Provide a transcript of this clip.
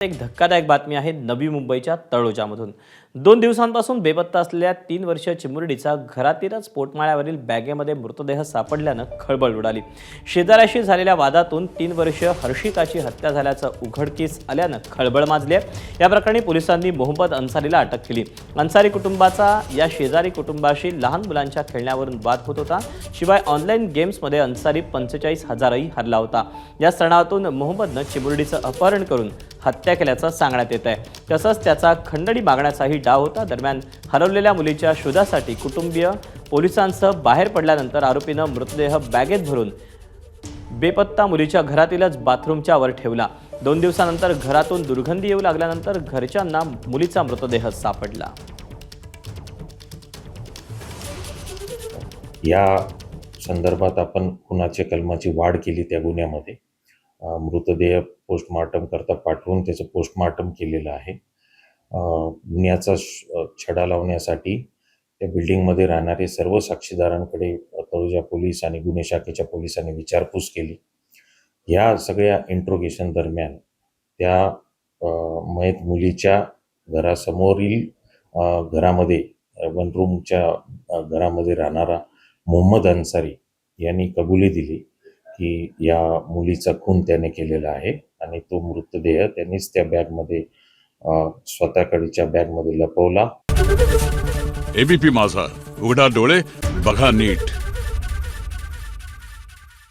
एक धक्कादायक बातमी आहे नवी मुंबईच्या तळोजामधून। 2 दिवसांपासून बेपत्ता असलेल्या 3 वर्षीय चिमुरडीचा घरातीलच पोटमाळ्यावरील बॅगेमध्ये मृतदेह सापडल्यानं खळबळ उडाली। शेजाऱ्याशी झालेल्या वादातून 3 वर्षीय हर्षिताची हत्या झाल्याचं उघडकीस आल्यानं खळबळ माजली आहे। या प्रकरणी पोलिसांनी मोहम्मद अन्सारीला अटक केली। अन्सारी कुटुंबाचा या शेजारी कुटुंबाशी लहान मुलांच्या खेळण्यावरून वाद होत होता। शिवाय ऑनलाईन गेम्समध्ये अन्सारी 45,000ही हरला होता। या स्तनातून मोहम्मदनं चिमुरडीचं अपहरण करून हत्या केल्याचं सांगण्यात येत आहे। तसंच त्याचा खंडणी मागण्याचाही डाव होता। दरम्यान हरवलेल्या मुलीच्या शोधासाठी कुटुंबीय पोलिसांसह बाहेर पडल्यानंतर आरोपीनं मृतदेह बॅगेत भरून बेपत्ता मुलीच्या घरातीलच बाथरूमच्या वर ठेवला। 2 दिवसानंतर घरातून दुर्गंधी येऊ लागल्यानंतर घरच्यांना मुलीचा मृतदेह सापडला। या संदर्भात आपण खुनाच्या कलमाची वाढ केली त्या गुन्ह्यामध्ये। मृतदेह पोस्टमार्टम करता पाठवून त्याचं पोस्टमार्टम केलेलं आहे। गुन्ह्याचा छडा लावण्यासाठी त्या बिल्डिंगमध्ये राहणारे सर्व साक्षीदारांकडे तळोजा पोलीस आणि गुन्हे शाखेच्या पोलिसांनी विचारपूस केली। या सगळ्या इंट्रोगेशन दरम्यान त्या मयत मुलीच्या घरासमोरील घरामध्ये 1 रूमच्या घरामध्ये राहणारा मोहम्मद अन्सारी यांनी कबुली दिली की या मुलीचा खून त्याने केलेला आहे आणि तो मृतदेह त्यांनीच त्या बॅगमध्ये स्वतःकडच्या बॅगमध्ये लपवला। एबीपी माझा, उघडा डोळे बघा नीट।